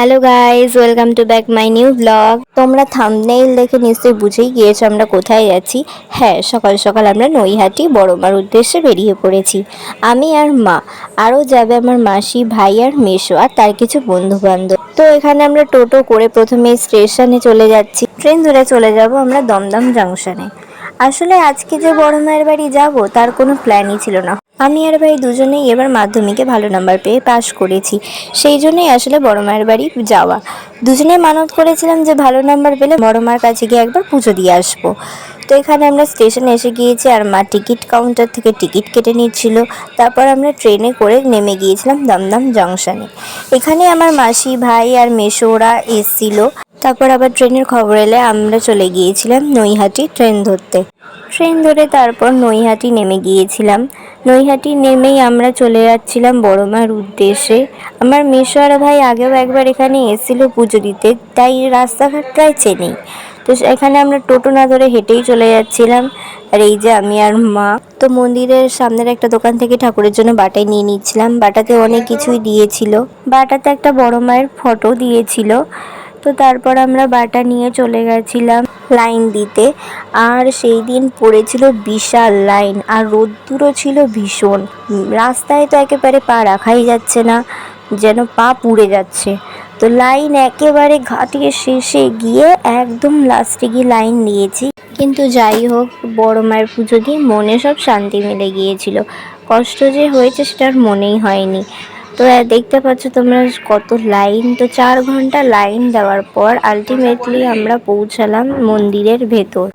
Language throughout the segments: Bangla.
Hello guys, welcome to back my new blog. তোমরা থাম্বনেইল দেখে নিশ্চয়ই বুঝেই গিয়েছো আমরা কোথায় যাচ্ছি। হ্যাঁ, সকাল সকাল আমরা নৈহাটি বড়মার উদ্দেশ্যে বেরিয়ে পড়েছি। আমি আর মা, আরও যাবে আমার মাসি, ভাই আর মেসো আর তার কিছু বন্ধু বান্ধব। তো এখানে আমরা টোটো করে প্রথমে স্টেশনে চলে যাচ্ছি, ট্রেন ধরে চলে যাব আমরা দমদম জাংশনে। আসলে আজকে যে বড় মায়ের বাড়ি যাব তার কোনো প্ল্যানই ছিল না। আমি আর ভাই দুজনেই এবার মাধ্যমিকে ভালো নাম্বার পেয়ে পাশ করেছি, সেই জন্যই আসলে বড় মায়ের বাড়ি যাওয়া। দুজনে মানত করেছিলাম যে ভালো নাম্বার পেলে বড় মার কাছে গিয়ে একবার পুজো দিয়ে আসবো। তো এখানে আমরা স্টেশনে এসে গিয়েছি আর মা টিকিট কাউন্টার থেকে টিকিট কেটে নিচ্ছিল। তারপর আমরা ট্রেনে করে নেমে গিয়েছিলাম দমদম জংশনে। এখানে আমার মাসি, ভাই আর মেসো ওরা এসছিল। তারপর আবার ট্রেনের খবর এলে আমরা চলে গিয়েছিলাম নৈহাটি ট্রেন ধরতে। ট্রেন ধরে তারপর নৈহাটি নেমে গিয়েছিলাম। নৈহাটি নেমেই আমরা চলে যাচ্ছিলাম বড়মার উদ্দেশ্যে। আমার মেসো আর ভাই আগেও একবার এখানে এসেছিল পুজো দিতে, তাই রাস্তাঘাট প্রায় চেনেই। তো এখানে আমরা টোটো না ধরে হেঁটেই চলে যাচ্ছিলাম। আর এই যে আমি আর মা তো মন্দিরের সামনের একটা দোকান থেকে ঠাকুরের জন্য বাটাই নিয়ে নিচ্ছিলাম। বাটাতে অনেক কিছুই দিয়েছিল, বাটাতে একটা বড় মায়ের ফটো দিয়েছিল। তো তারপর আমরা বাটা নিয়ে চলে গেছিলাম লাইন দিতে। আর সেই দিন পড়েছিল বিশাল লাইন, আর রোদ্দুরও ছিল ভীষণ। রাস্তায় তো একেবারে পা রাখাই যাচ্ছে না, যেন পা পুড়ে যাচ্ছে। তো লাইন একেবারে ঘাটিয়ে শেষে গিয়ে একদম লাস্টে গিয়ে লাইন দিয়েছি। কিন্তু যাই হোক, বড় মায়ের পুজো দিয়ে মনে সব শান্তি মিলে গিয়েছিল। কষ্ট যে হয়েছে সেটা আর মনেই হয়নি। তো দেখতে পাচ্ছ তোমরা কত লাইন। তো 4 ঘন্টা লাইন দেওয়ার পর আলটিমেটলি আমরা পৌঁছালাম মন্দিরের ভেতর।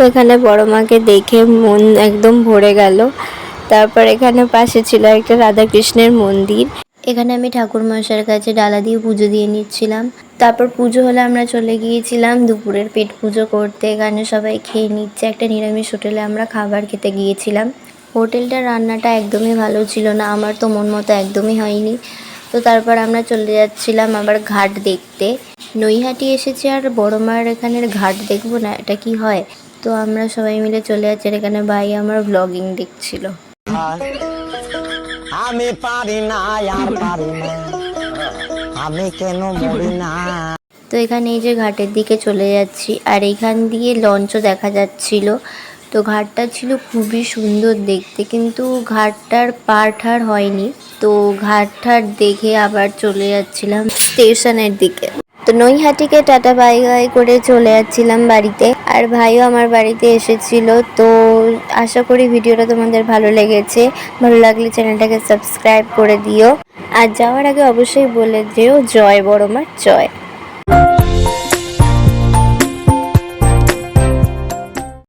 তো এখানে বড় মাকে দেখে মন একদম ভরে গেল। তারপর এখানে পাশে ছিল একটা রাধাকৃষ্ণের মন্দির। এখানে আমি ঠাকুর মশাইয়ের কাছে ডালা দিয়ে পুজো দিয়ে নিচ্ছিলাম। তারপর পুজো হলে আমরা চলে গিয়েছিলাম দুপুরের পেট পুজো করতে। এখানে সবাই খেয়ে নিচ্ছে, একটা নিরামিষ হোটেলে আমরা খাবার খেতে গিয়েছিলাম। হোটেলটার রান্নাটা একদমই ভালো ছিল না, আমার তো মন মতো একদমই হয়নি। তো তারপর আমরা চলে যাচ্ছিলাম আবার ঘাট দেখতে। নৈহাটি এসেছি আর বড় মার এখানের ঘাট দেখবো না, এটা কি হয়? তো আমরা সবাই মিলে চলে যাচ্ছি। এখানে ভাই আমার ব্লগিং দেখছিল। আমি পারি না আর পারি না, আমি কেন মরি না। তো এখানে এই যে ঘাটের দিকে চলে যাচ্ছি, আর এইখান দিয়ে লঞ্চও দেখা যাচ্ছিল। তো ঘাটটা ছিল খুবই সুন্দর দেখতে, কিন্তু ঘাটটার পার হয়নি। তো ঘাট দেখে আবার চলে যাচ্ছিলাম স্টেশনের দিকে। তো নৈহাটিকে টাটা বাই বাই করে চলে যাচ্ছিলাম বাড়িতে। আর ভাইও আমার বাড়িতে এসেছিল। তো আশা করি ভিডিওটা তোমাদের ভালো লেগেছে। ভালো লাগলে চ্যানেলটাকে সাবস্ক্রাইব করে দিও। আর যাওয়ার আগে অবশ্যই বলে দিও জয় বড় মা জয়।